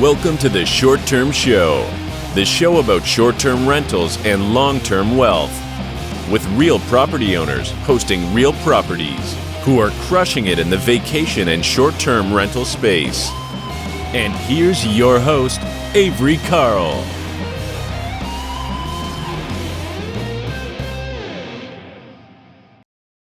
Welcome to the Short Term Show, the show about short-term rentals and long-term wealth, with real property owners hosting real properties who are crushing it in the vacation and short-term rental space. And here's your host, Avery Carl.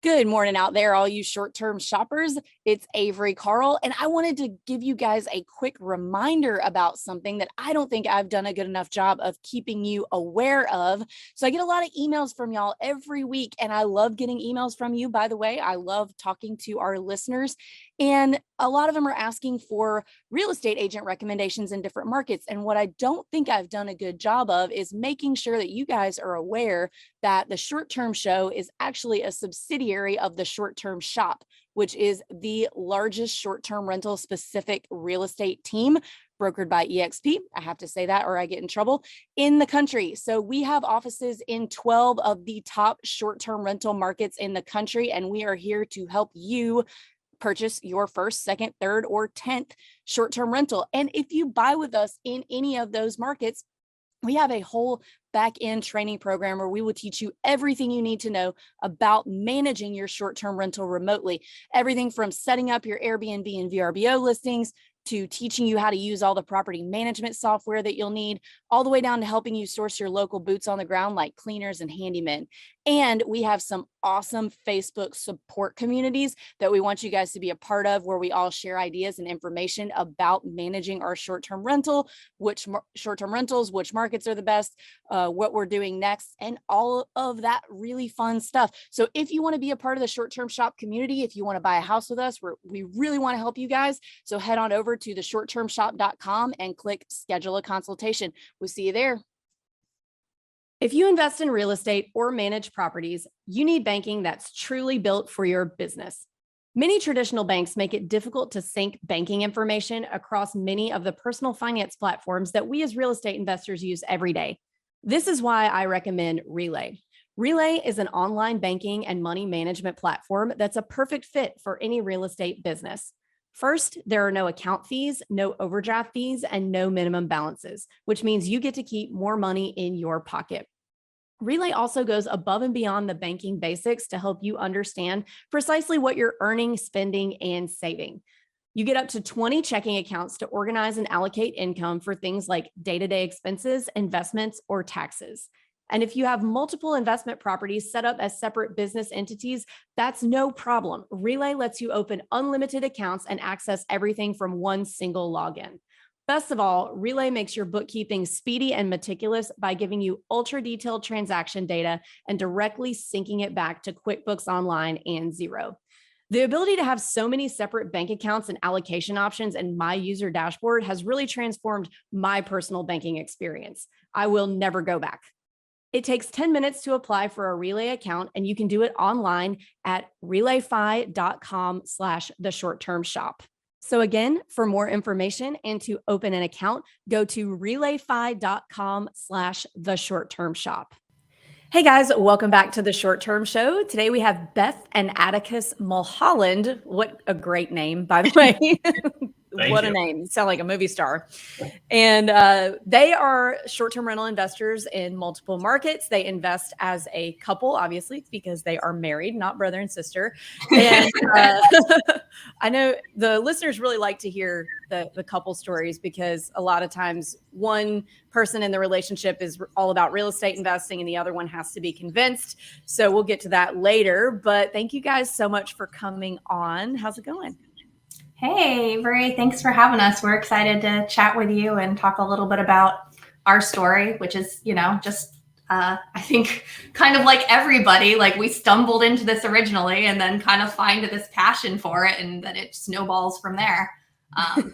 Good morning out there, all you short-term shoppers. It's Avery Carl, and I wanted to give you guys a quick reminder about something that I don't think I've done a good enough job of keeping you aware of. So I get a lot of emails from y'all every week, and I love getting emails from you, by the way. I love talking to our listeners, and a lot of them are asking for real estate agent recommendations in different markets. And what I don't think I've done a good job of is making sure that you guys are aware that the Short Term Show is actually a subsidiary of the Short Term Shop, which is the largest short-term rental specific real estate team brokered by EXP. I have to say that or I get in trouble in the country. So we have offices in 12 of the top short-term rental markets in the country, and we are here to help you purchase your first, second, third, or 10th short-term rental. And if you buy with us in any of those markets, we have a whole back-end training program where we will teach you everything you need to know about managing your short-term rental remotely. Everything from setting up your Airbnb and VRBO listings to teaching you how to use all the property management software that you'll need, all the way down to helping you source your local boots on the ground like cleaners and handymen. And we have some awesome Facebook support communities that we want you guys to be a part of, where we all share ideas and information about managing our short-term rental, which short-term rentals, which markets are the best, what we're doing next, and all of that really fun stuff. So if you want to be a part of the Short-Term Shop community, if you want to buy a house with us, we really want to help you guys. So head on over to theshorttermshop.com and click schedule a consultation. We'll see you there. If you invest in real estate or manage properties, you need banking that's truly built for your business. Many traditional banks make it difficult to sync banking information across many of the personal finance platforms that we as real estate investors use every day. This is why I recommend Relay. Relay is an online banking and money management platform that's a perfect fit for any real estate business. First, there are no account fees, no overdraft fees, and no minimum balances, which means you get to keep more money in your pocket. Relay also goes above and beyond the banking basics to help you understand precisely what you're earning, spending, and saving. You get up to 20 checking accounts to organize and allocate income for things like day-to-day expenses, investments, or taxes. And if you have multiple investment properties set up as separate business entities, that's no problem. Relay lets you open unlimited accounts and access everything from one single login. Best of all, Relay makes your bookkeeping speedy and meticulous by giving you ultra-detailed transaction data and directly syncing it back to QuickBooks Online and Xero. The ability to have so many separate bank accounts and allocation options in my user dashboard has really transformed my personal banking experience. I will never go back. It takes 10 minutes to apply for a Relay account, and you can do it online at relayfi.com/theshorttermshop. So again, for more information and to open an account, go to relayfi.com/theshorttermshop. Hey guys, welcome back to the Short Term Show. Today we have Beth and Atticus Mulholland. What a great name, by the way. What a name. You sound like a movie star. And they are short-term rental investors in multiple markets. They invest as a couple, obviously, because they are married, not brother and sister. And I know the listeners really like to hear the couple stories, because a lot of times one person in the relationship is all about real estate investing and the other one has to be convinced. So we'll get to that later. But thank you guys so much for coming on. How's it going? Hey, Avery, thanks for having us. We're excited to chat with you and talk a little bit about our story, which is, I think kind of like everybody, like we stumbled into this originally and then kind of find this passion for it, and then it snowballs from there.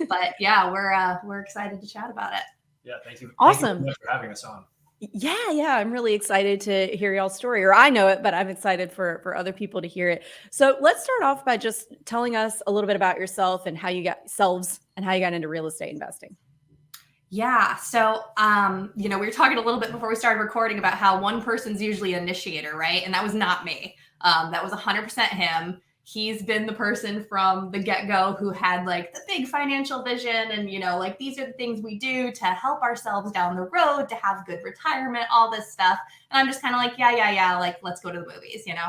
But yeah, we're excited to chat about it. Yeah, thank you. Awesome. Thank you so much for having us on. Yeah. I'm really excited to hear y'all's story, or I know it, but I'm excited for other people to hear it. So let's start off by just telling us a little bit about yourself and how you got into real estate investing. Yeah. So, we were talking a little bit before we started recording about how one person's usually an initiator, right? And that was not me. That was 100% him. he's been the person from the get-go who had like the big financial vision and, you know, like these are the things we do to help ourselves down the road, to have good retirement, all this stuff. And I'm just kind of like, yeah. Like, let's go to the movies, you know,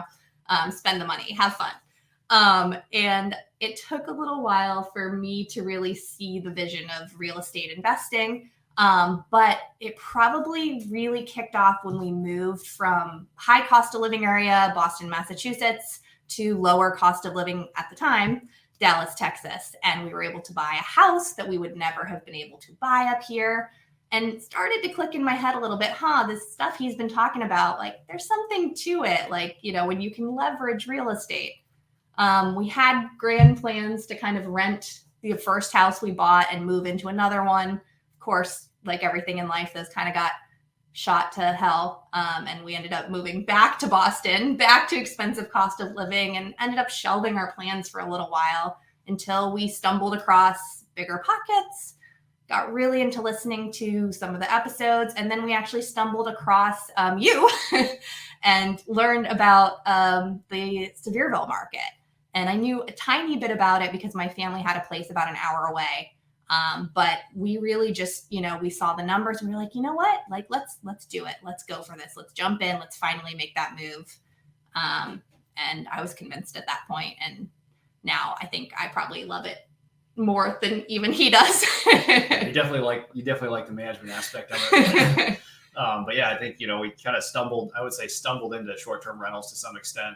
spend the money, have fun. And it took a little while for me to really see the vision of real estate investing. But it probably really kicked off when we moved from high cost of living area, Boston, Massachusetts, to lower cost of living at the time, Dallas, Texas. And we were able to buy a house that we would never have been able to buy up here. And it started to click in my head a little bit, this stuff he's been talking about, like there's something to it. Like, you know, when you can leverage real estate. We had grand plans to kind of rent the first house we bought and move into another one. Of course, like everything in life, those kind of got shot to hell. And we ended up moving back to Boston, back to expensive cost of living, and ended up shelving our plans for a little while until we stumbled across Bigger Pockets, got really into listening to some of the episodes. And then we actually stumbled across you and learned about the Sevierville market. And I knew a tiny bit about it because my family had a place about an hour away. But we really just, you know, we saw the numbers and we were like, you know what, like, let's do it. Let's go for this. Let's jump in. Let's finally make that move. And I was convinced at that point. And now I think I probably love it more than even he does. You definitely like the management aspect of it. But yeah, I think, you know, we kind of stumbled into short-term rentals to some extent.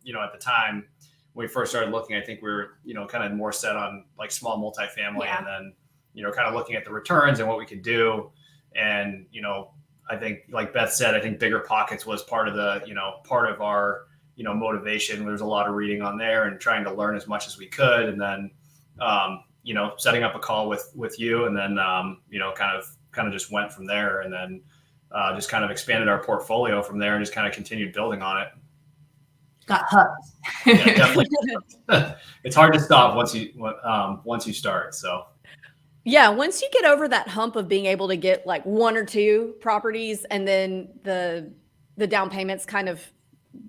You know, at the time, when we first started looking, I think we were, you know, kind of more set on like small multifamily, and then, you know, kind of looking at the returns and what we could do. And, you know, I think like Beth said, I think Bigger Pockets was part of our, you know, motivation. There's a lot of reading on there and trying to learn as much as we could. And then, you know, setting up a call with you, and then, you know, kind of just went from there, and then just kind of expanded our portfolio from there and just kind of continued building on it. Got hooked. Yeah, definitely. It's hard to stop once you start. So yeah, once you get over that hump of being able to get like one or two properties, and then the down payments kind of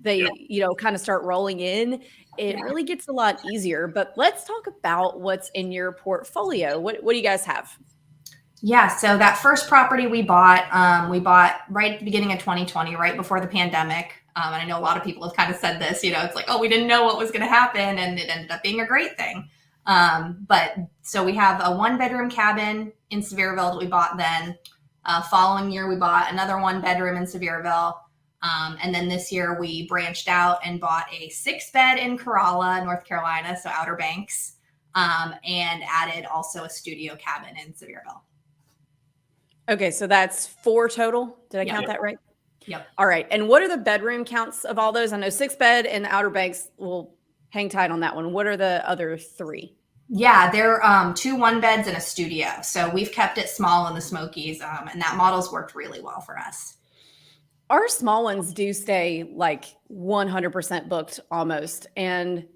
you know, kind of start rolling in, it really gets a lot easier. But let's talk about what's in your portfolio. What do you guys have? Yeah, so that first property we bought right at the beginning of 2020, right before the pandemic. And I know a lot of people have kind of said this, you know, it's like, oh, we didn't know what was going to happen, and it ended up being a great thing. But so we have a 1-bedroom cabin in Sevierville that we bought then. Following year, we bought another 1-bedroom in Sevierville. And then this year we branched out and bought a 6-bed in Corolla, North Carolina, so Outer Banks, and added also a studio cabin in Sevierville. Okay, so that's 4 total. Did I count that right? Yep. All right. And what are the bedroom counts of all those? I know 6-bed and the Outer Banks. Will hang tight on that one. What are the other 3? Yeah, they're 2 1-beds and a studio. So we've kept it small in the Smokies, and that model's worked really well for us. Our small ones do stay like 100% booked almost. And,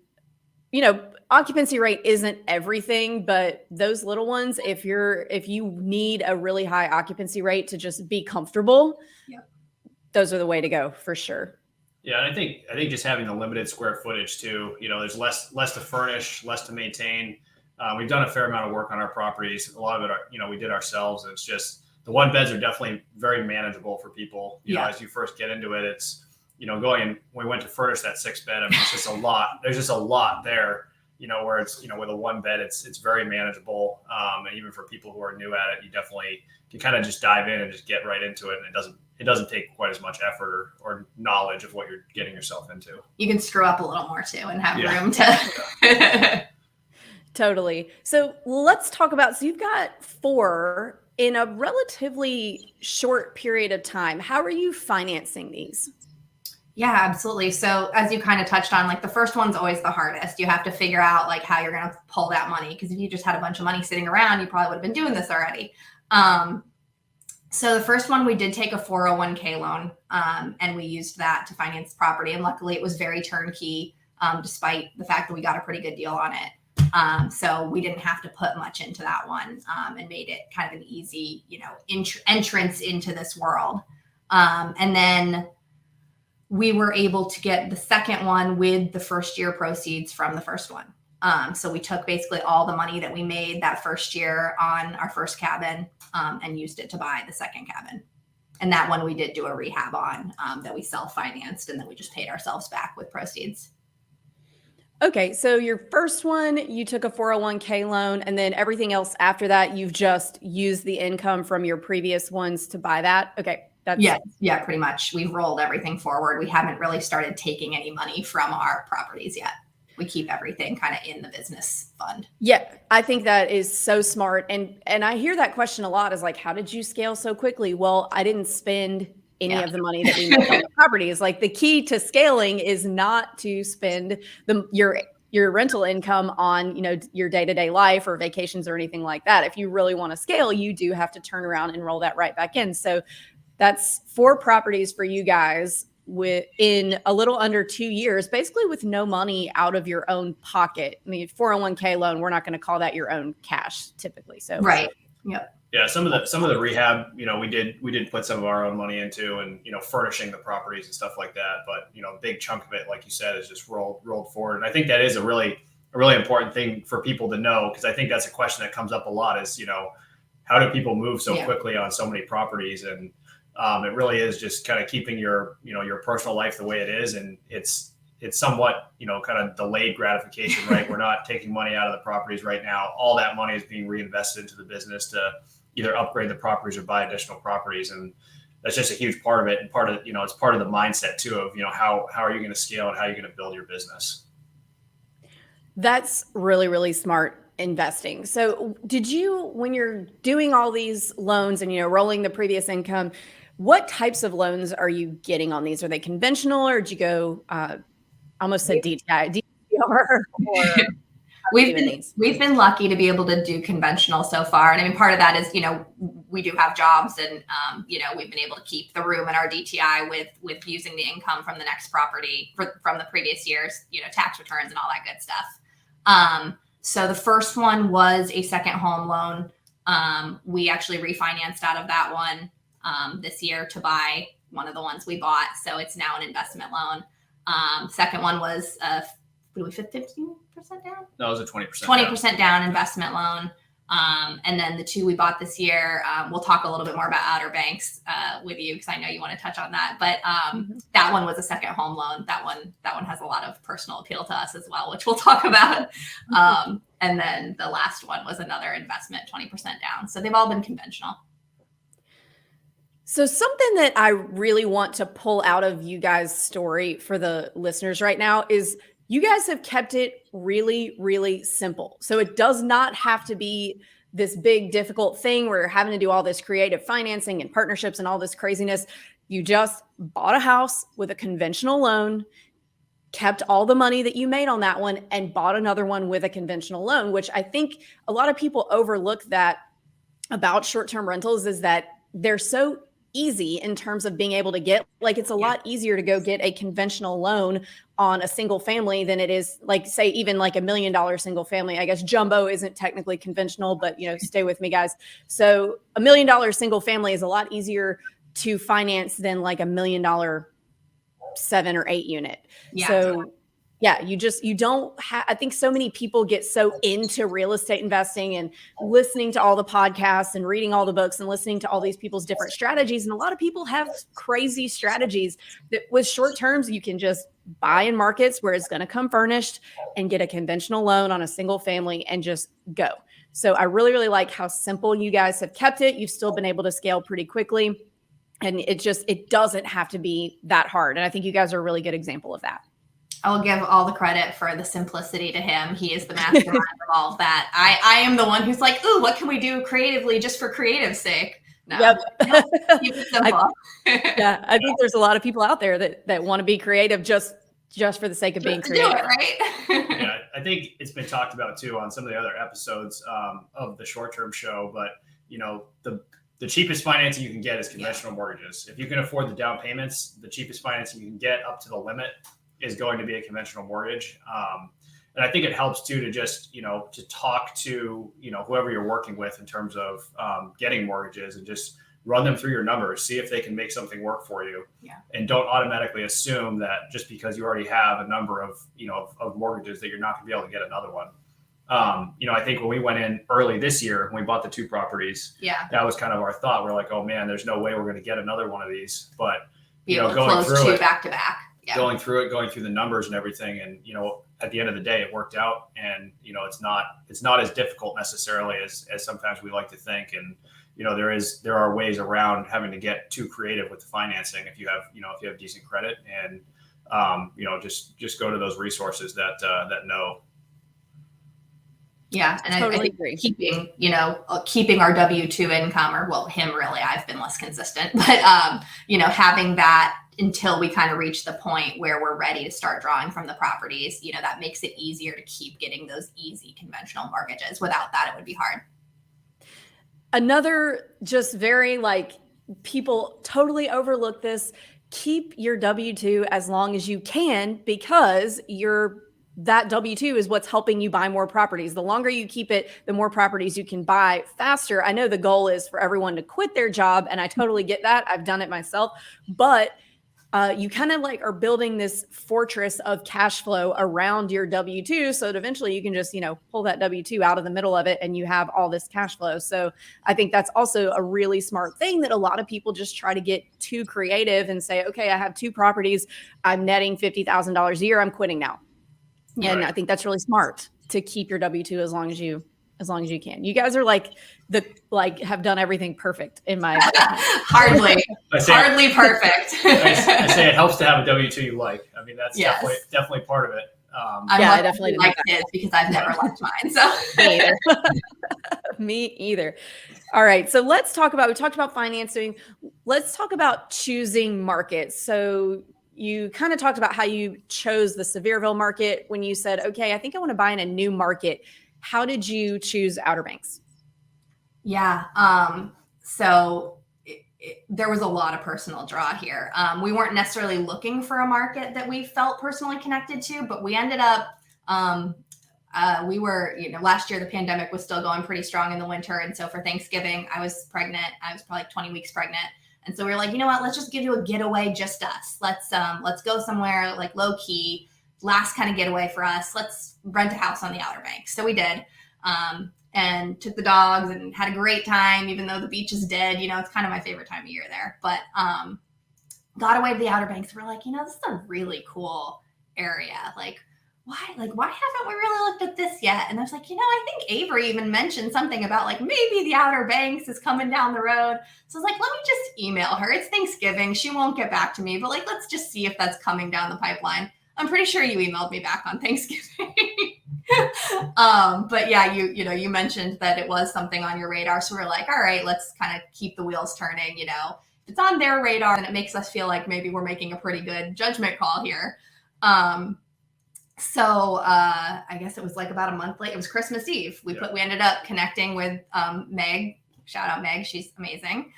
you know, occupancy rate isn't everything, but those little ones, if you need a really high occupancy rate to just be comfortable, those are the way to go for sure. Yeah, and I think just having the limited square footage too, you know, there's less to furnish, less to maintain. We've done a fair amount of work on our proproperties. A lot of it, you know, we did ourselves. And it's just the 1-beds are definitely very manageable for people. You know, as you first get into it, it's, you know, going and when we went to furnish that 6-bed, I mean, it's just a lot. There's just a lot there, you know, where it's, you know, with a 1-bed, it's very manageable. And even for people who are new at it, you definitely can kind of just dive in and just get right into it. And it doesn't take quite as much effort or knowledge of what you're getting yourself into. You can screw up a little more too and have room to. Totally. So let's talk about, so you've got 4 in a relatively short period of time. How are you financing these? Yeah, absolutely. So as you kind of touched on, like the first one's always the hardest. You have to figure out like how you're going to pull that money. Because if you just had a bunch of money sitting around, you probably would have been doing this already. So the first one, we did take a 401k loan, and we used that to finance the property. And luckily it was very turnkey, despite the fact that we got a pretty good deal on it. So we didn't have to put much into that one, and made it kind of an easy, you know, entrance into this world. And then we were able to get the second one with the first year proceeds from the first one. So we took basically all the money that we made that first year on our first cabin and used it to buy the second cabin. And that one we did do a rehab on that we self-financed, and then we just paid ourselves back with proceeds. Okay, so your first one, you took a 401k loan, and then everything else after that, you've just used the income from your previous ones to buy that. Okay. Yeah, pretty much. We've rolled everything forward. We haven't really started taking any money from our properties yet. We keep everything kind of in the business fund. Yeah, I think that is so smart. And I hear that question a lot, is like, how did you scale so quickly? Well, I didn't spend any of the money that we made on the property. Is like, the key to scaling is not to spend your rental income on, your day-to-day life or vacations or anything like that. If you really want to scale, you do have to turn around and roll that right back in. So that's 4 properties for you guys within a little under 2 years, basically with no money out of your own pocket. I mean, 401k loan, we're not going to call that your own cash typically. So right. Yep. Yeah, some of the rehab, we did put some of our own money into, and furnishing the properties and stuff like that. But a big chunk of it, like you said, is just rolled forward. And I think that is a really important thing for people to know, because I think that's a question that comes up a lot. Is how do people move so quickly on so many properties? And it really is just kind of keeping your personal life the way it is, and it's somewhat kind of delayed gratification, right? We're not taking money out of the properties right now. All that money is being reinvested into the business to either upgrade the properties or buy additional properties, and that's just a huge part of it. And part of it's part of the mindset too of how are you going to scale and how are you going to build your business. That's really, really smart investing. So did you, when you're doing all these loans and rolling the previous income, what types of loans are you getting on these? Are they conventional, or did you go almost said DTI, DTR, or we've been lucky to be able to do conventional so far. And I mean, part of that is, we do have jobs, and we've been able to keep the room in our DTI with using the income from the next property from the previous year's, tax returns and all that good stuff. So the first one was a second home loan. We actually refinanced out of that one this year to buy one of the ones we bought. So it's now an investment loan. Second one was 15% down? No, it was a 20%. 20% down investment loan. And then the 2 we bought this year, we'll talk a little bit more about Outer Banks with you, because I know you want to touch on that. But that one was a second home loan. That one has a lot of personal appeal to us as well, which we'll talk about. And then the last one was another investment, 20% down. So they've all been conventional. So something that I really want to pull out of you guys' story for the listeners right now is you guys have kept it really, really simple. So it does not have to be this big, difficult thing where you're having to do all this creative financing and partnerships and all this craziness. You just bought a house with a conventional loan, kept all the money that you made on that one, and bought another one with a conventional loan, which I think a lot of people overlook that about short-term rentals, is that they're so easy in terms of being able to get, like, it's a lot easier to go get a conventional loan on a single family than it is, like, say, even like $1 million single family. I guess jumbo isn't technically conventional, but stay with me, guys. So $1 million single family is a lot easier to finance than like $1 million 7 or 8 unit. Yeah. So yeah, you don't have, I think so many people get so into real estate investing and listening to all the podcasts and reading all the books and listening to all these people's different strategies. And a lot of people have crazy strategies that with short terms, you can just buy in markets where it's going to come furnished and get a conventional loan on a single family and just go. So I really, really like how simple you guys have kept it. You've still been able to scale pretty quickly, and it doesn't have to be that hard. And I think you guys are a really good example of that. I'll give all the credit for the simplicity to him. He is the mastermind of all of that. I am the one who's like, ooh, what can we do creatively just for creative's sake? No, Yep. Keep it simple. I think there's a lot of people out there that want to be creative just for the sake of being creative. Do it, right? Yeah, I think it's been talked about too on some of the other episodes of the short-term show, but the cheapest financing you can get is conventional mortgages. If you can afford the down payments, the cheapest financing you can get up to the limit is going to be a conventional mortgage. And I think it helps too to just, to talk to, whoever you're working with in terms of getting mortgages, and just run them through your numbers, see if they can make something work for you. Yeah. And don't automatically assume that just because you already have a number of, of mortgages that you're not going to be able to get another one. I think when we went in early this year, when we bought the 2 properties, that was kind of our thought. We're like, oh man, there's no way we're going to get another one of these, but going through 2 back to back. Yeah. Going through the numbers and everything. And, at the end of the day, it worked out. And, it's not as difficult necessarily as sometimes we like to think. And, there are ways around having to get too creative with the financing if you have decent credit, and, just go to those resources that know. Yeah. And Totally I think agree. keeping our W-2 income, or well, him really, I've been less consistent, but, having that until we kind of reach the point where we're ready to start drawing from the properties, that makes it easier to keep getting those easy conventional mortgages. Without that, it would be hard. Another just very people totally overlook this. Keep your W-2 as long as you can, because that W-2 is what's helping you buy more properties. The longer you keep it, the more properties you can buy faster. I know the goal is for everyone to quit their job, and I totally get that. I've done it myself, but you kind of are building this fortress of cash flow around your W-2, so that eventually you can just, pull that W-2 out of the middle of it and you have all this cash flow. So I think that's also a really smart thing that a lot of people just try to get too creative and say, okay, I have 2 properties, I'm netting $50,000 a year, I'm quitting now. And Right. I think that's really smart to keep your W-2 as long as you can. You guys are have done everything perfect in my hardly perfect. I say it helps to have a W-2 you like. I mean, that's definitely part of it. I definitely like his because I've never liked mine. So me either. Me either. All right. So we talked about financing. Let's talk about choosing markets. So you kind of talked about how you chose the Sevierville market when you said, okay, I think I want to buy in a new market. How did you choose Outer Banks? Yeah. So there was a lot of personal draw here. We weren't necessarily looking for a market that we felt personally connected to, but we ended up, we were, last year the pandemic was still going pretty strong in the winter. And so for Thanksgiving, I was pregnant. I was probably 20 weeks pregnant. And so we were like, you know what, let's just give you a getaway, just us. Let's go somewhere low key, last kind of getaway for us. Let's rent a house on the Outer Banks. So we did. And took the dogs and had a great time, even though the beach is dead. It's kind of my favorite time of year there. But got away to the Outer Banks. We're like, this is a really cool area. Why haven't we really looked at this yet? And I was like, I think Avery even mentioned something about maybe the Outer Banks is coming down the road. So I was like, let me just email her. It's Thanksgiving. She won't get back to me, but let's just see if that's coming down the pipeline. I'm pretty sure you emailed me back on Thanksgiving. But yeah, you mentioned that it was something on your radar. So we're like, all right, let's kind of keep the wheels turning. If it's on their radar, then it makes us feel like maybe we're making a pretty good judgment call here. So I guess it was about a month late. It was Christmas Eve. We ended up connecting with Meg. Shout out Meg. She's amazing.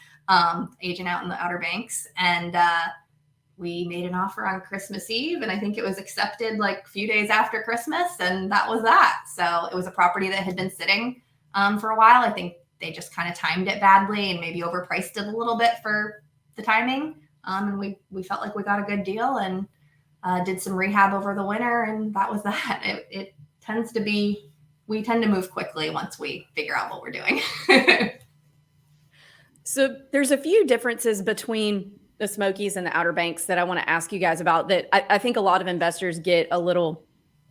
Agent out in the Outer Banks. And we made an offer on Christmas Eve, and I think it was accepted a few days after Christmas, and that was that. So it was a property that had been sitting for a while. I think they just kind of timed it badly and maybe overpriced it a little bit for the timing. And we felt like we got a good deal and did some rehab over the winter, and that was that. It tends to be, we tend to move quickly once we figure out what we're doing. So there's a few differences between the Smokies and the Outer Banks that I want to ask you guys about that I think a lot of investors get a little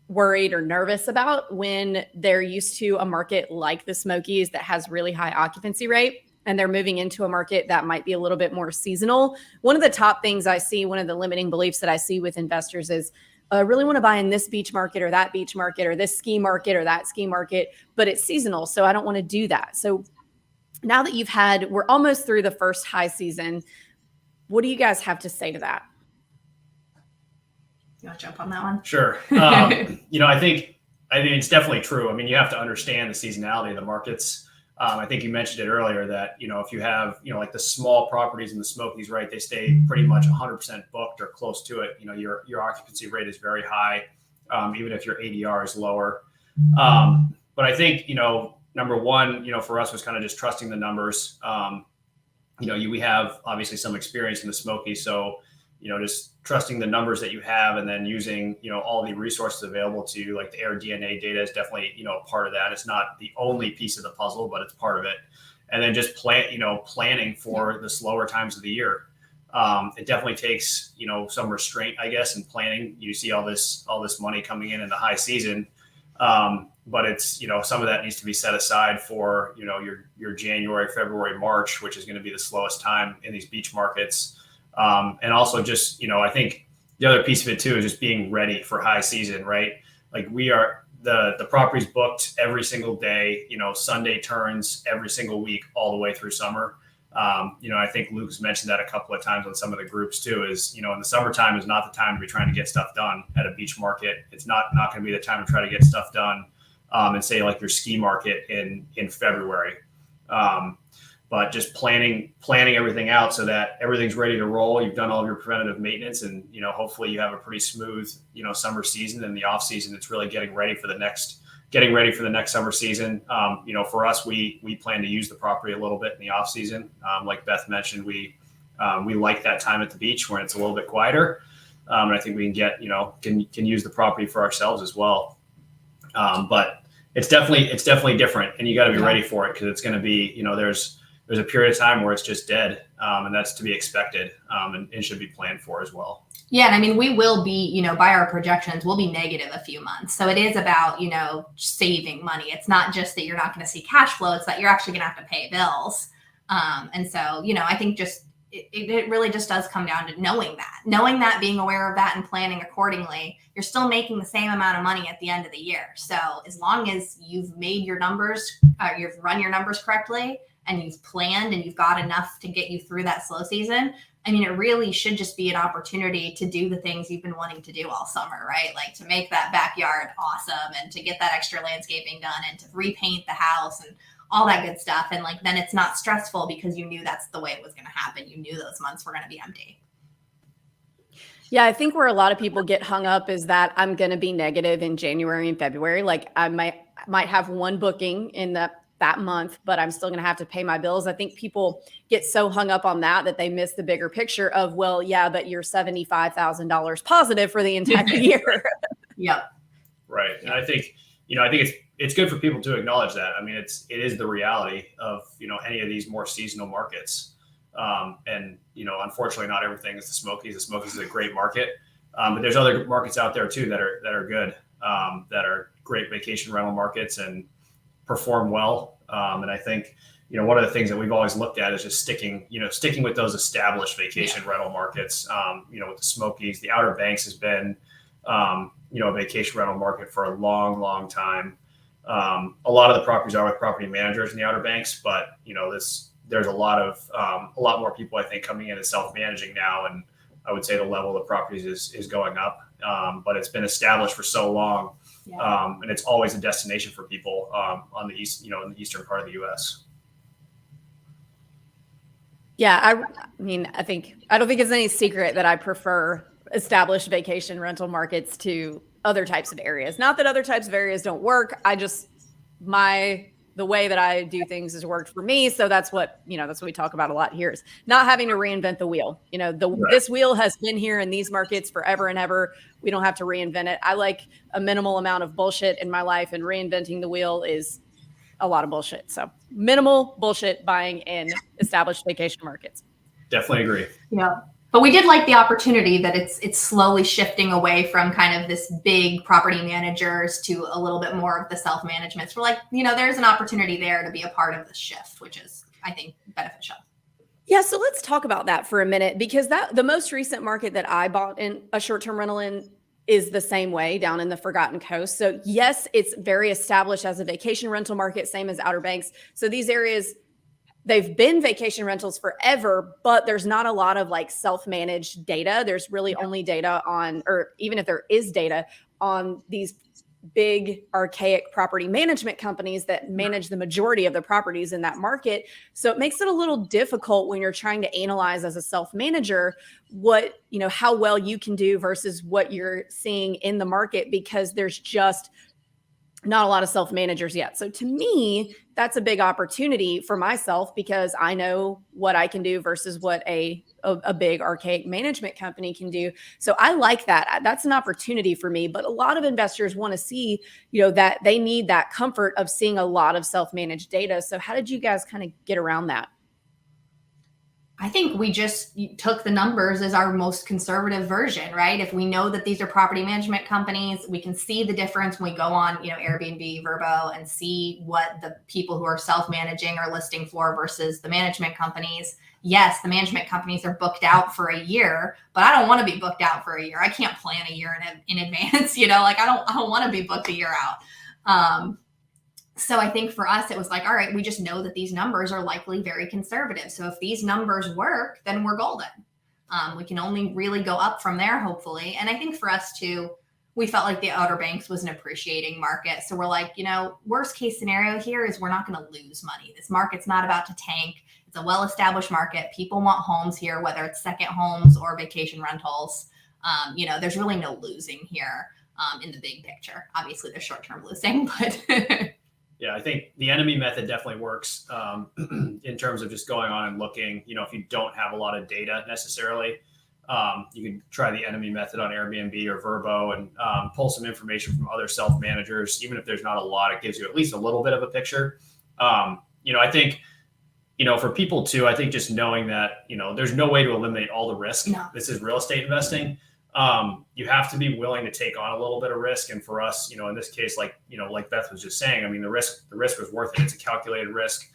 worried or nervous about when they're used to a market like the Smokies that has really high occupancy rate, and they're moving into a market that might be a little bit more seasonal. One of the top things I see, one of the limiting beliefs that I see with investors is, I really want to buy in this beach market or that beach market or this ski market or that ski market, but it's seasonal, so I don't want to do that. So now that we're almost through the first high season, what do you guys have to say to that? You want to jump on that one? Sure. I think it's definitely true. I mean, you have to understand the seasonality of the markets. I think you mentioned it earlier that, if you have, the small properties in the Smokies, right, they stay pretty much 100% booked or close to it. Your occupancy rate is very high, even if your ADR is lower. But I think, number one, for us was kind of just trusting the numbers. we have obviously some experience in the Smoky. So, just trusting the numbers that you have and then using, all the resources available to you, like the air DNA data is definitely, a part of that. It's not the only piece of the puzzle, but it's part of it. And then just planning for the slower times of the year. It definitely takes, some restraint, I guess, in planning. You see all this money coming in the high season. But it's, some of that needs to be set aside for, your January, February, March, which is going to be the slowest time in these beach markets. And also just, I think the other piece of it too is just being ready for high season, right? Like the property's booked every single day, Sunday turns every single week all the way through summer. I think Luke's mentioned that a couple of times on some of the groups too, is, in the summertime is not the time to be trying to get stuff done at a beach market. It's not going to be the time to try to get stuff done, and say like your ski market in February. But just planning everything out so that everything's ready to roll. You've done all of your preventative maintenance, and hopefully you have a pretty smooth summer season. And the off season, it's really getting ready for the next summer season. For us, we plan to use the property a little bit in the off season. Like Beth mentioned, we like that time at the beach when it's a little bit quieter, and I think we can get can use the property for ourselves as well. But it's definitely different, and you got to be ready for it, because it's going to be there's a period of time where it's just dead, and that's to be expected, and it should be planned for as well. Yeah. And I mean, we will be, by our projections, we'll be negative a few months. So it is about, saving money. It's not just that you're not going to see cash flow. It's that you're actually going to have to pay bills. And so, I think just, it really just does come down to knowing that, being aware of that and planning accordingly. You're still making the same amount of money at the end of the year. So as long as you've made your numbers, you've run your numbers correctly, and you've planned and you've got enough to get you through that slow season, I mean, it really should just be an opportunity to do the things you've been wanting to do all summer, right? Like to make that backyard awesome and to get that extra landscaping done and to repaint the house and all that good stuff. And like, then it's not stressful because you knew that's the way it was going to happen. You knew those months were going to be empty. Yeah, I think where a lot of people get hung up is that I'm going to be negative in January and February. Like I might have one booking in that month, but I'm still going to have to pay my bills. I think people get so hung up on that they miss the bigger picture of, well, yeah, but you're $75,000 positive for the entire year. Yep. Right. And I think it's good for people to acknowledge that. I mean, it is the reality of, any of these more seasonal markets. And, unfortunately not everything is the Smokies. The Smokies is a great market. But there's other markets out there too that are good, that are great vacation rental markets and perform well. And I think, one of the things that we've always looked at is just sticking with those established vacation rental markets. With the Smokies, the Outer Banks has been, a vacation rental market for a long, long time. A lot of the properties are with property managers in the Outer Banks, but, there's a lot more people, I think, coming in and self-managing now. And I would say the level of properties is going up, but it's been established for so long. Yeah. And it's always a destination for people on the east, in the eastern part of the U.S. Yeah, I mean, I don't think it's any secret that I prefer established vacation rental markets to other types of areas. Not that other types of areas don't work. The way that I do things has worked for me. So that's what we talk about a lot here, is not having to reinvent the wheel. This wheel has been here in these markets forever and ever. We don't have to reinvent it. I like a minimal amount of bullshit in my life, and reinventing the wheel is a lot of bullshit. So minimal bullshit buying in established vacation markets. Definitely agree. Yeah. But we did like the opportunity that it's slowly shifting away from kind of this big property managers to a little bit more of the self-management. So we're like, there's an opportunity there to be a part of the shift, which is, I think, beneficial. Yeah. So let's talk about that for a minute, because the most recent market that I bought in a short-term rental in is the same way, down in the Forgotten Coast. So yes, it's very established as a vacation rental market, same as Outer Banks. So these areas, they've been vacation rentals forever, but there's not a lot of like self-managed data. There's really only data on, or even if there is data on, these big archaic property management companies that manage the majority of the properties in that market. So it makes it a little difficult when you're trying to analyze as a self-manager what, how well you can do versus what you're seeing in the market, because there's just not a lot of self-managers yet. So to me, that's a big opportunity for myself because I know what I can do versus what a big archaic management company can do. So I like that. That's an opportunity for me. But a lot of investors want to see, that they need that comfort of seeing a lot of self-managed data. So how did you guys kind of get around that? I think we just took the numbers as our most conservative version, right? If we know that these are property management companies, we can see the difference when we go on, Airbnb, Vrbo, and see what the people who are self-managing are listing for versus the management companies. Yes, the management companies are booked out for a year, but I don't want to be booked out for a year. I can't plan a year in advance, I don't want to be booked a year out. So I think for us, it was like, all right, we just know that these numbers are likely very conservative. So if these numbers work, then we're golden. We can only really go up from there, hopefully. And I think for us too, we felt like the Outer Banks was an appreciating market. So we're like, worst case scenario here is we're not going to lose money. This market's not about to tank. It's a well-established market. People want homes here, whether it's second homes or vacation rentals. There's really no losing here in the big picture. Obviously, there's short-term losing, but... Yeah, I think the enemy method definitely works in terms of just going on and looking. If you don't have a lot of data necessarily, you can try the enemy method on Airbnb or Vrbo and pull some information from other self-managers. Even if there's not a lot, it gives you at least a little bit of a picture. I think, for people too, I think just knowing that, there's no way to eliminate all the risk. No. This is real estate investing. You have to be willing to take on a little bit of risk. And for us, in this case, like Beth was just saying, I mean, the risk was worth it. It's a calculated risk.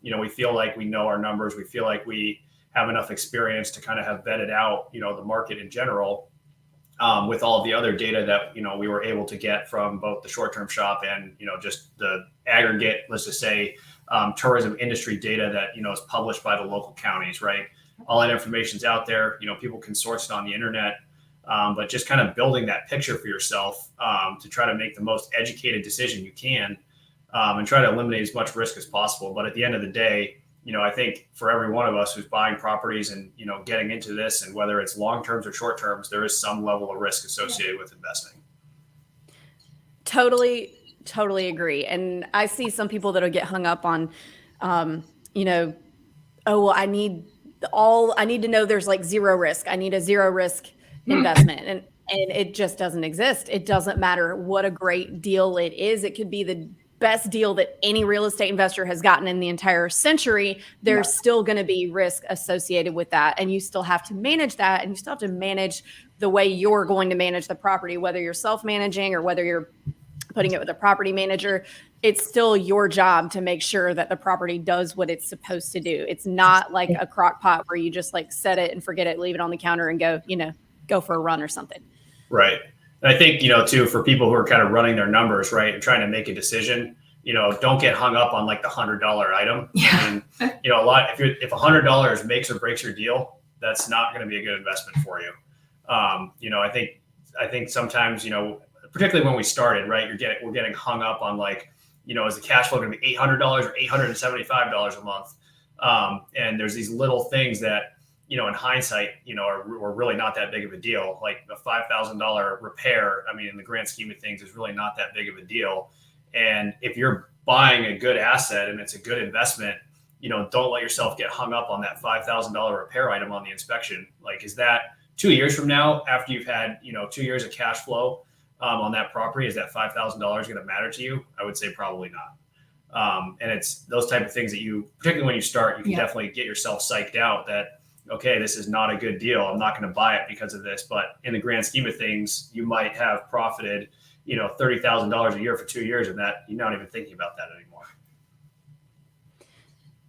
We feel like we know our numbers. We feel like we have enough experience to kind of have vetted out, the market in general, with all of the other data that, we were able to get from both the short-term shop and, just the aggregate, let's just say, tourism industry data that, is published by the local counties, right? All that information's out there. People can source it on the internet, but just kind of building that picture for yourself to try to make the most educated decision you can and try to eliminate as much risk as possible. But at the end of the day, I think for every one of us who's buying properties and, getting into this, and whether it's long terms or short terms, there is some level of risk associated with investing. Totally agree. And I see some people that'll get hung up on, oh, well, I need to know there's like zero risk. I need a zero risk investment. And it just doesn't exist. It doesn't matter what a great deal it is. It could be the best deal that any real estate investor has gotten in the entire century. There's still going to be risk associated with that. And you still have to manage that. And you still have to manage the way you're going to manage the property, whether you're self-managing or whether you're putting it with a property manager. It's still your job to make sure that the property does what it's supposed to do. It's not like a crock pot where you just like set it and forget it, leave it on the counter and go for a run or something. And I think, too, for people who are kind of running their numbers, right, and trying to make a decision, don't get hung up on like the $100 item. Yeah. I mean, a lot, if $100 makes or breaks your deal, that's not going to be a good investment for you. I think sometimes, particularly when we started, right, we're getting hung up on like, is the cash flow going to be $800 or $875 a month? And there's these little things that, in hindsight, are really not that big of a deal. Like a $5,000 repair, I mean, in the grand scheme of things, is really not that big of a deal. And if you're buying a good asset and it's a good investment, don't let yourself get hung up on that $5,000 repair item on the inspection. Like, is that 2 years from now, after you've had, 2 years of cash flow on that property, is that $5,000 going to matter to you? I would say probably not. And it's those type of things that particularly when you start, you can definitely get yourself psyched out that, okay, this is not a good deal. I'm not going to buy it because of this. But in the grand scheme of things, you might have profited, $30,000 a year for 2 years, and that you're not even thinking about that anymore.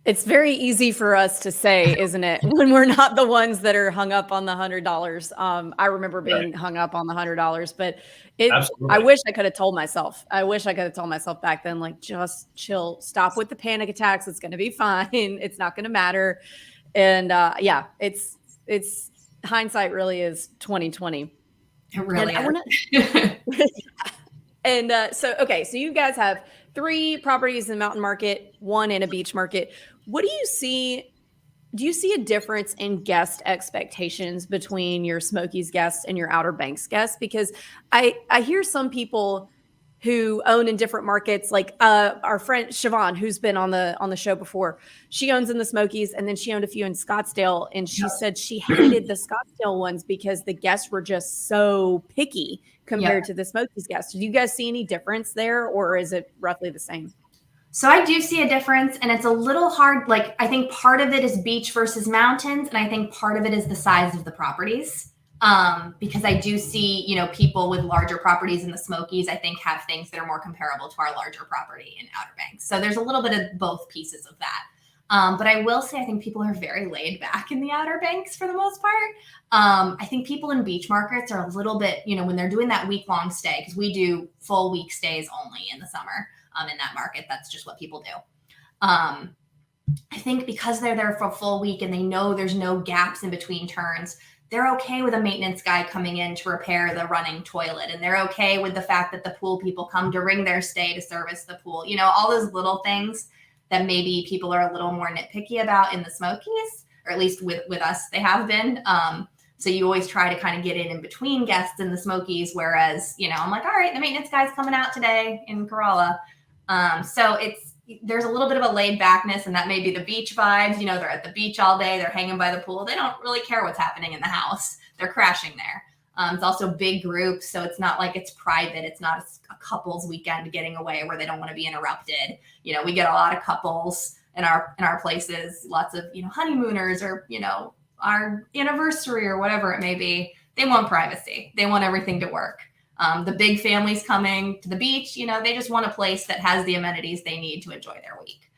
It's very easy for us to say, isn't it, when we're not the ones that are hung up on the $100. I remember being hung up on the $100, but I wish I could have told myself. Back then, like, just chill, stop with the panic attacks. It's going to be fine. It's not going to matter. And it's hindsight really is 2020. It really is. And so you guys have 3 properties in the mountain market, 1 in a beach market. What do you see? Do you see a difference in guest expectations between your Smokies guests and your Outer Banks guests? Because I hear some people who own in different markets. Like our friend Siobhan, who's been on the show before, she owns in the Smokies, and then she owned a few in Scottsdale. And she said she hated the Scottsdale ones because the guests were just so picky compared to the Smokies guests. Do you guys see any difference there, or is it roughly the same? So I do see a difference, and it's a little hard. Like, I think part of it is beach versus mountains, and I think part of it is the size of the properties. Because I do see, you know, people with larger properties in the Smokies, I think, have things that are more comparable to our larger property in Outer Banks. So there's a little bit of both pieces of that. But I will say, I think people are very laid back in the Outer Banks for the most part. I think people in beach markets are a little bit, you know, when they're doing that week-long stay, because we do full week stays only in the summer in that market. That's just what people do. I think because they're there for a full week and they know there's no gaps in between turns, they're okay with a maintenance guy coming in to repair the running toilet. And they're okay with the fact that the pool people come during their stay to service the pool. You know, all those little things that maybe people are a little more nitpicky about in the Smokies, or at least with us, they have been. So you always try to kind of get in between guests in the Smokies. Whereas, you know, I'm like, all right, the maintenance guy's coming out today in Corolla. So there's a little bit of a laid backness, and that may be the beach vibes. You know, they're at the beach all day. They're hanging by the pool. They don't really care what's happening in the house. They're crashing there. It's also big groups. So it's not like it's private. It's not a couple's weekend getting away where they don't want to be interrupted. You know, we get a lot of couples in our places, lots of, you know, honeymooners, or, you know, our anniversary or whatever it may be. They want privacy. They want everything to work. The big families coming to the beach, you know, they just want a place that has the amenities they need to enjoy their week.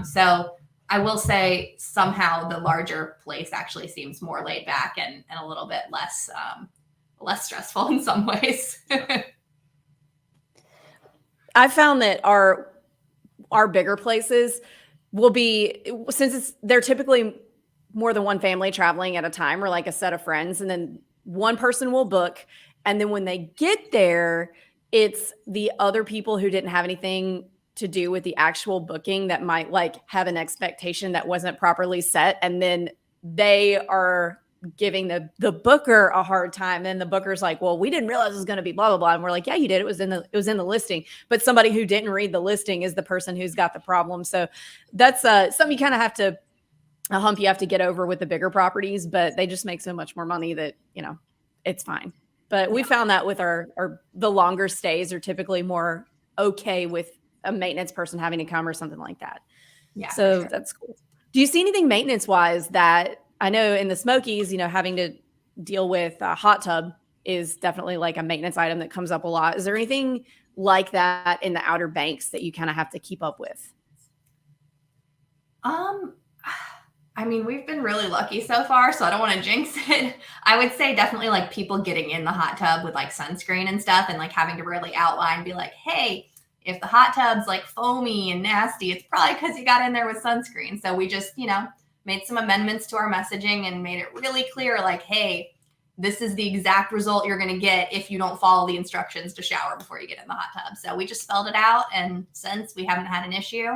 So I will say somehow the larger place actually seems more laid back and a little bit less stressful in some ways. I found that our bigger places will be, since they're typically more than one family traveling at a time, or like a set of friends, and then one person will book. And then when they get there, it's the other people who didn't have anything to do with the actual booking that might like have an expectation that wasn't properly set. And then they are giving the booker a hard time. Then the booker's like, well, we didn't realize it was going to be blah, blah, blah. And we're like, yeah, you did. It was in the listing. But somebody who didn't read the listing is the person who's got the problem. So that's something you kind of have to, a hump you have to get over with the bigger properties, but they just make so much more money that, you know, it's fine. But we found that with the longer stays are typically more okay with a maintenance person having to come or something like that. Yeah. So that's cool. Do you see anything maintenance wise that, I know in the Smokies, you know, having to deal with a hot tub is definitely like a maintenance item that comes up a lot. Is there anything like that in the Outer Banks that you kind of have to keep up with? I mean, we've been really lucky so far, so I don't want to jinx it. I would say definitely like people getting in the hot tub with like sunscreen and stuff, and like having to really outline, be like, hey, if the hot tub's like foamy and nasty, it's probably because you got in there with sunscreen. So we just, you know, made some amendments to our messaging and made it really clear, like, hey, this is the exact result you're going to get if you don't follow the instructions to shower before you get in the hot tub. So we just spelled it out, and since we haven't had an issue.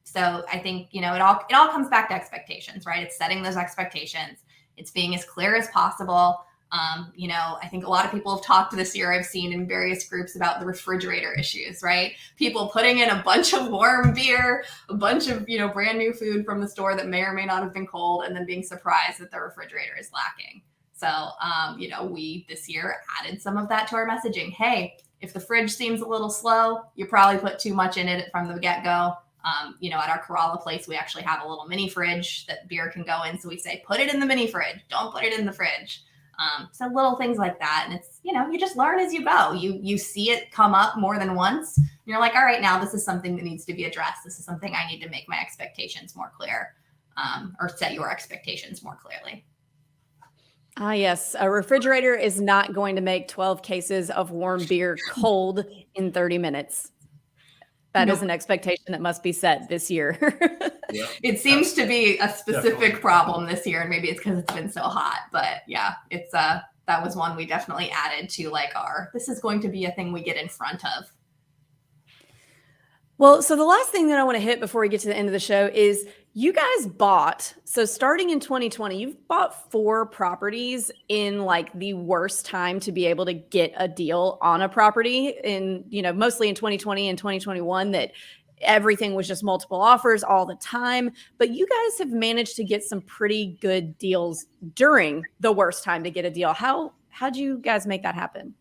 So I think, you know, it all comes back to expectations, right? It's setting those expectations. It's being as clear as possible. You know, I think a lot of people have talked this year, I've seen in various groups, about the refrigerator issues, right? People putting in a bunch of warm beer, a bunch of, you know, brand new food from the store that may or may not have been cold, and then being surprised that the refrigerator is lacking. So, you know, we this year added some of that to our messaging. Hey, if the fridge seems a little slow, you probably put too much in it from the get-go. You know, at our Corolla place, we actually have a little mini fridge that beer can go in. So we say, put it in the mini fridge. Don't put it in the fridge. So little things like that. And it's, you know, you just learn as you go. You see it come up more than once. And you're like, all right, now this is something that needs to be addressed. This is something I need to make my expectations more clear, or set your expectations more clearly. Yes. A refrigerator is not going to make 12 cases of warm beer cold in 30 minutes. That is an expectation that must be set this year. Yeah. It seems to be a specific problem this year, and maybe it's because it's been so hot. But yeah, it's that was one we definitely added to like this is going to be a thing we get in front of. Well, so the last thing that I want to hit before we get to the end of the show is you guys bought, so starting in 2020, you've bought 4 properties in like the worst time to be able to get a deal on a property in, mostly in 2020 and 2021 that everything was just multiple offers all the time. But you guys have managed to get some pretty good deals during the worst time to get a deal. How'd you guys make that happen?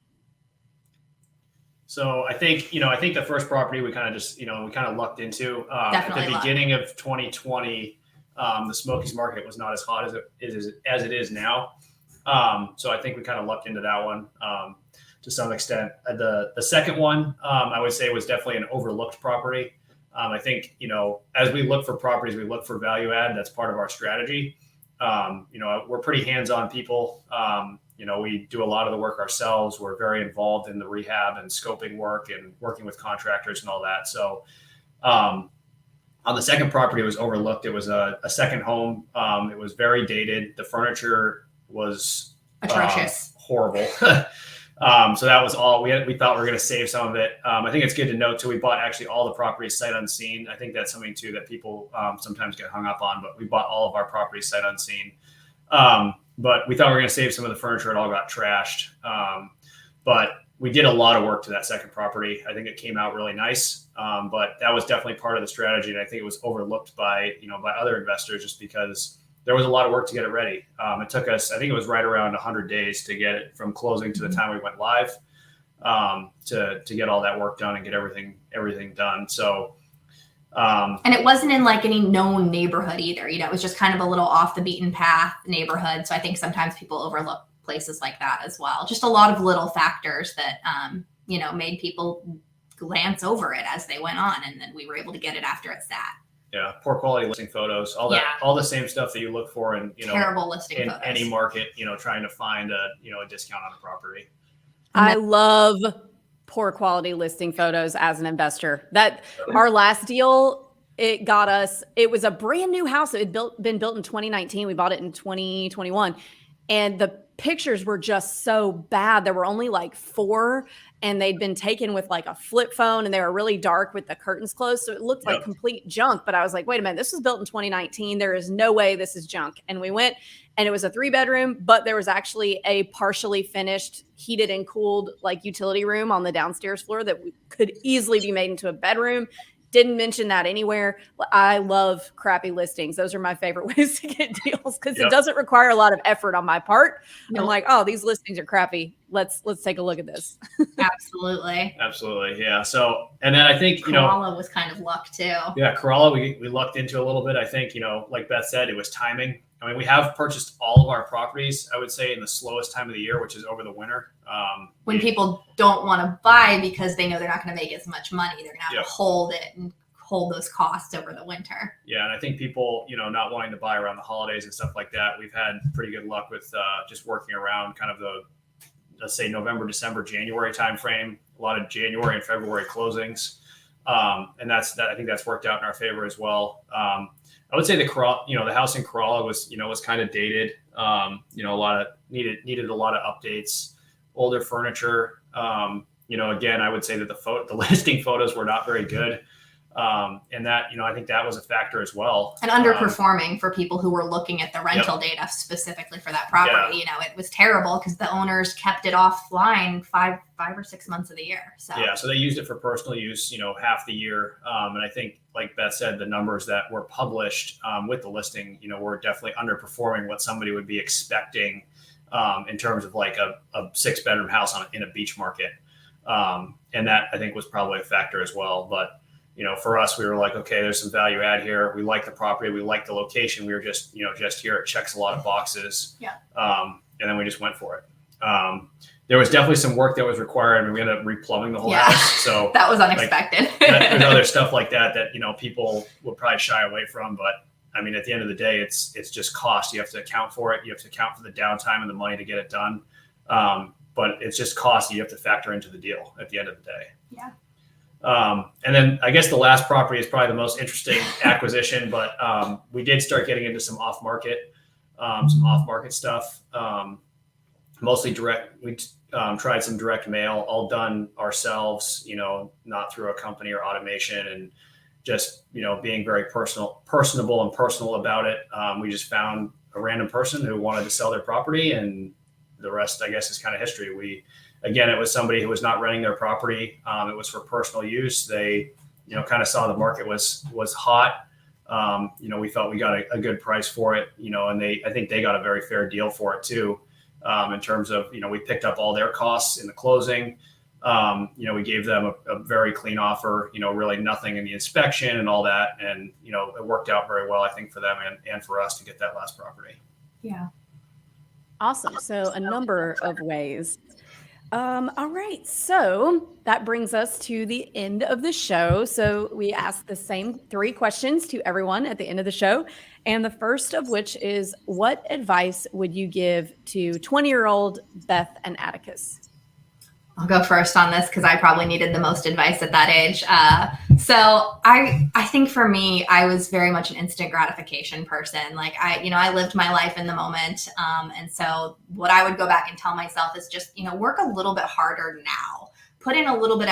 So I think the first property we kind of just, we kind of lucked into at the beginning of 2020. The Smokies market was not as hot as it is now. So I think we kind of lucked into that one to some extent. The second one, I would say, was definitely an overlooked property. I think, as we look for properties, we look for value add. That's part of our strategy. We're pretty hands-on people. We do a lot of the work ourselves. We're very involved in the rehab and scoping work and working with contractors and all that. So on the second property, it was overlooked. It was a second home. It was very dated. The furniture was atrocious, horrible. So that was all we thought we were going to save some of it. I think it's good to note too, we bought actually all the properties sight unseen. I think that's something too that people sometimes get hung up on, but we bought all of our properties sight unseen. But we thought we were going to save some of the furniture. It all got trashed. But we did a lot of work to that second property. I think it came out really nice. But that was definitely part of the strategy. And I think it was overlooked by other investors just because there was a lot of work to get it ready. It took us, I think it was right around 100 days to get it from closing to the time we went live, to get all that work done and get everything done. So, and it wasn't in like any known neighborhood either. It was just kind of a little off the beaten path neighborhood. So I think sometimes people overlook places like that as well. Just a lot of little factors that, made people glance over it as they went on. And then we were able to get it after it sat. Yeah, poor quality listing photos, all the same stuff that you look for in terrible listing in photos. Any market, trying to find a discount on a property. I love poor quality listing photos as an investor. That our last deal, it was a brand new house. It had been built in 2019. We bought it in 2021. And the pictures were just so bad. There were only like 4, and they'd been taken with like a flip phone, and they were really dark with the curtains closed. So it looked like complete junk. But I was like, wait a minute, this was built in 2019. There is no way this is junk. And we went, and it was a 3-bedroom, but there was actually a partially finished, heated and cooled like utility room on the downstairs floor that could easily be made into a bedroom. Didn't mention that anywhere. I love crappy listings. Those are my favorite ways to get deals because it doesn't require a lot of effort on my part. I'm like, oh, these listings are crappy. Let's take a look at this. Absolutely. Yeah. So, and then I think, Corolla was kind of luck too. Yeah. Corolla, we lucked into a little bit. I think, like Beth said, it was timing. I mean, we have purchased all of our properties, I would say, in the slowest time of the year, which is over the winter. When people don't want to buy because they know they're not going to make as much money. They're going to have to hold it and hold those costs over the winter. Yeah. And I think people, not wanting to buy around the holidays and stuff like that, we've had pretty good luck with just working around kind of the, let's say, November, December, January timeframe, a lot of January and February closings. And I think that's worked out in our favor as well. I would say the house in Corolla was kind of dated. A lot of needed a lot of updates, older furniture. Again, I would say that the listing photos were not very good. And that, I think that was a factor as well. And underperforming for people who were looking at the rental data specifically for that property. It was terrible because the owners kept it offline 5 or 6 months of the year. So they used it for personal use, half the year. And I think, like Beth said, the numbers that were published with the listing, were definitely underperforming what somebody would be expecting in terms of like a 6-bedroom house in a beach market. And that, I think, was probably a factor as well. But for us, we were like, okay, there's some value add here. We like the property. We like the location. We were just here. It checks a lot of boxes. Yeah. And then we just went for it. There was definitely some work that was required. I mean, we ended up replumbing the whole house. So that was unexpected. There's other stuff like that, people would probably shy away from. But I mean, at the end of the day, it's just cost. You have to account for it. You have to account for the downtime and the money to get it done. But it's just cost you have to factor into the deal at the end of the day. Yeah. And then I guess the last property is probably the most interesting acquisition, but we did start getting into some off-market stuff, mostly direct. tried some direct mail, all done ourselves, not through a company or automation, and just, being very personable and personal about it. We just found a random person who wanted to sell their property, and the rest, I guess, is kind of history. Again, it was somebody who was not renting their property. It was for personal use. They, kind of saw the market was hot. We felt we got a good price for it, and I think they got a very fair deal for it too. In terms of, we picked up all their costs in the closing. We gave them a very clean offer, really nothing in the inspection and all that. And, it worked out very well, I think, for them and for us to get that last property. Yeah. Awesome. So a number of ways. All right. So that brings us to the end of the show. So we ask the same 3 questions to everyone at the end of the show. And the first of which is, what advice would you give to 20-year-old Beth and Atticus? I'll go first on this because I probably needed the most advice at that age. So I think for me, I was very much an instant gratification person. Like I lived my life in the moment. And so what I would go back and tell myself is just, work a little bit harder now, put in a little bit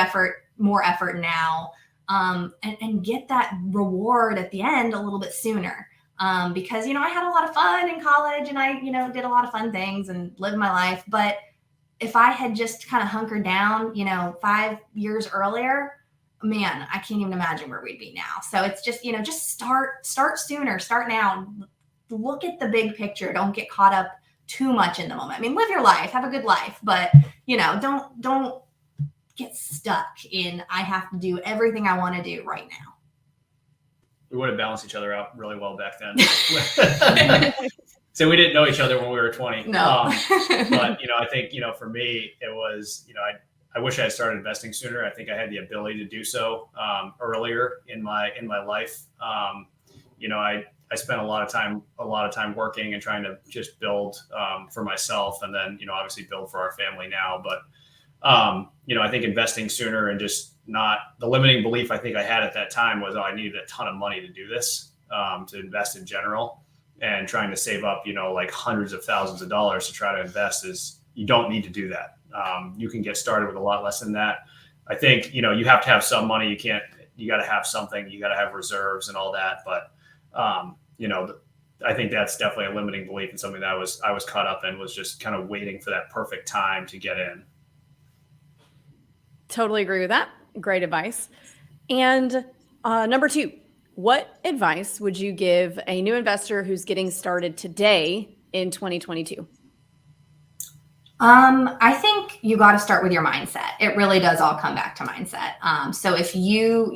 more effort now, and get that reward at the end a little bit sooner. Because, I had a lot of fun in college and I, did a lot of fun things and lived my life. But if I had just kind of hunkered down, 5 years earlier, man, I can't even imagine where we'd be now. So it's just, just start sooner, start now, look at the big picture. Don't get caught up too much in the moment. I mean, live your life, have a good life, but don't get stuck in, I have to do everything I want to do right now. We would have balanced each other out really well back then. So we didn't know each other when we were 20. No. But, I think, for me, it was, I wish I had started investing sooner. I think I had the ability to do so earlier in my life. I spent a lot of time working and trying to just build for myself, and then, obviously build for our family now. But, I think investing sooner, and just not the limiting belief I think I had at that time was, I needed a ton of money to do this, to invest in general. And trying to save up, like hundreds of thousands of dollars to try to invest you don't need to do that. You can get started with a lot less than that. I think, you have to have some money. You got to have something, you got to have reserves and all that. But, I think that's definitely a limiting belief, and something that I was caught up in, was just kind of waiting for that perfect time to get in. Totally agree with that. Great advice. And number 2, what advice would you give a new investor who's getting started today in 2022? I think you got to start with your mindset. It really does all come back to mindset. So if you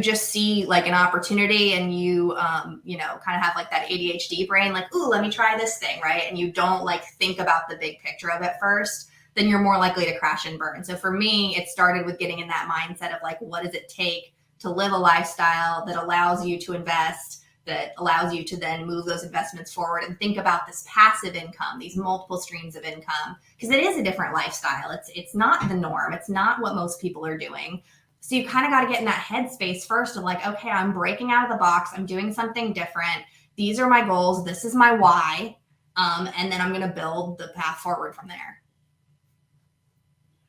just see like an opportunity and you, kind of have like that ADHD brain, like, ooh, let me try this thing, right? And you don't like think about the big picture of it first, then you're more likely to crash and burn. So for me, it started with getting in that mindset of like, what does it take to live a lifestyle that allows you to invest, that allows you to then move those investments forward and think about this passive income, these multiple streams of income, because it is a different lifestyle. It's not the norm. It's not what most people are doing. So you kind of got to get in that headspace first of like, okay, I'm breaking out of the box. I'm doing something different. These are my goals. This is my why. And then I'm going to build the path forward from there.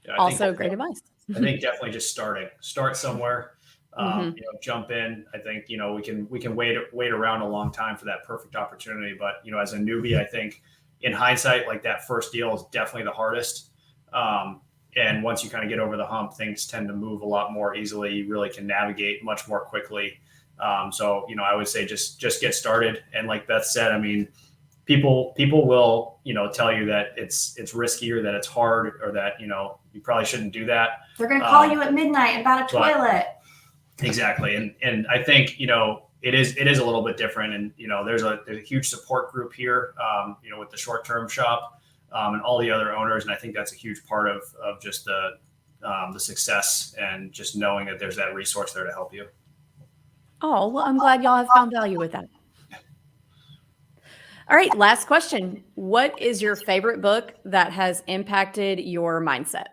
Yeah, Also great advice. I think definitely just start somewhere. Jump in. I think, we can wait around a long time for that perfect opportunity. But, as a newbie, I think in hindsight, like that first deal is definitely the hardest. And once you kind of get over the hump, things tend to move a lot more easily. You really can navigate much more quickly. So, I would say just get started. And like Beth said, I mean, people will, tell you that it's riskier, that it's hard, or that, you probably shouldn't do that. They're going to call you at midnight about a toilet. Exactly. And I think, it is a little bit different. And, there's a huge support group here, with the short-term shop, and all the other owners. And I think that's a huge part of just the success, and just knowing that there's that resource there to help you. Oh, well, I'm glad y'all have found value with that. All right. Last question. What is your favorite book that has impacted your mindset?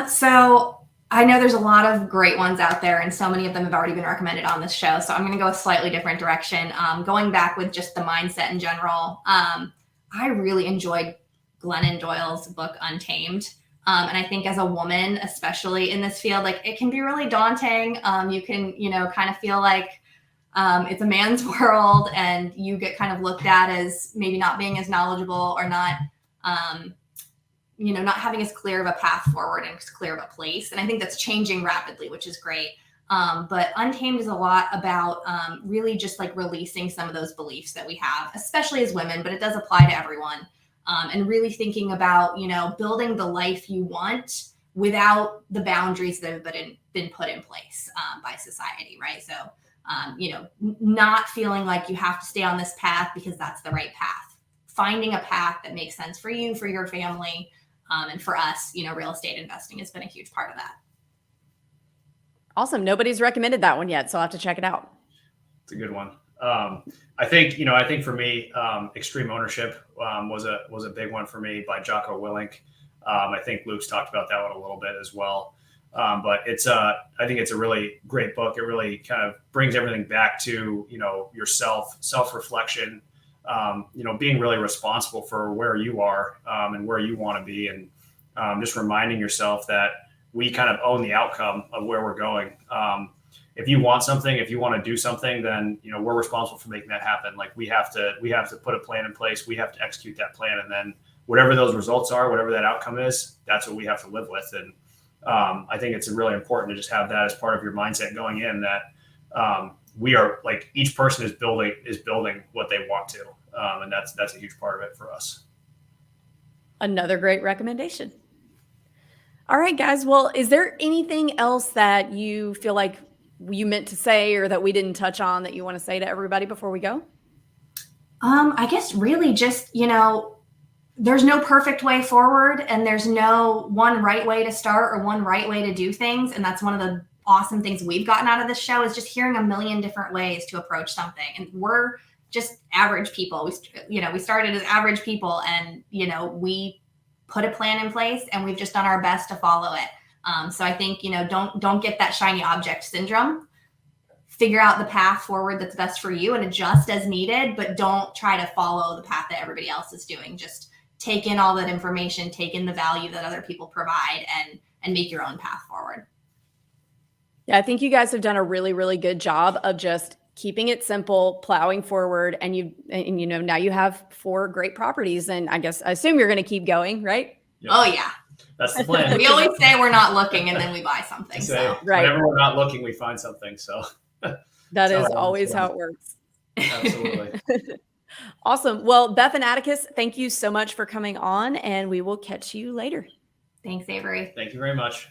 So I know there's a lot of great ones out there, and so many of them have already been recommended on this show. So I'm going to go a slightly different direction. Going back with just the mindset in general. I really enjoyed Glennon Doyle's book, Untamed. And I think as a woman, especially in this field, like it can be really daunting. You can, kind of feel like it's a man's world and you get kind of looked at as maybe not being as knowledgeable or not, not having as clear of a path forward and as clear of a place. And I think that's changing rapidly, which is great. But Untamed is a lot about really just like releasing some of those beliefs that we have, especially as women, but it does apply to everyone. And really thinking about, building the life you want without the boundaries that have been put in place by society, right? So, not feeling like you have to stay on this path because that's the right path. Finding a path that makes sense for you, for your family, and for us, real estate investing has been a huge part of that. Awesome. Nobody's recommended that one yet, so I'll have to check it out. It's a good one. I think for me, Extreme Ownership was a big one for me by Jocko Willink. I think Luke's talked about that one a little bit as well. But I think it's a really great book. It really kind of brings everything back to, self-reflection, being really responsible for where you are and where you want to be. And just reminding yourself that we kind of own the outcome of where we're going. If you want something, if you want to do something, then, we're responsible for making that happen. Like we have to put a plan in place. We have to execute that plan. And then whatever those results are, whatever that outcome is, that's what we have to live with. And I think it's really important to just have that as part of your mindset going in, that we are like, each person is building what they want to. And that's a huge part of it for us. Another great recommendation. All right, guys. Well, is there anything else that you feel like you meant to say or that we didn't touch on that you want to say to everybody before we go? I guess really just, there's no perfect way forward and there's no one right way to start or one right way to do things. And that's one of the awesome things we've gotten out of this show is just hearing a million different ways to approach something. And we're just average people. We started as average people and, we put a plan in place and we've just done our best to follow it. So I think, don't get that shiny object syndrome. Figure out the path forward that's best for you and adjust as needed, but don't try to follow the path that everybody else is doing. Just take in all that information, take in the value that other people provide and make your own path forward. Yeah, I think you guys have done a really, really good job of just keeping it simple, plowing forward. And now you have 4 great properties and I assume you're going to keep going, right? Yep. Oh yeah. That's the plan. We always say we're not looking and then we buy something. So right. Whenever we're not looking, we find something. So that is always how it works. Absolutely. Awesome. Well, Beth and Atticus, thank you so much for coming on and we will catch you later. Thanks, Avery. Thank you very much.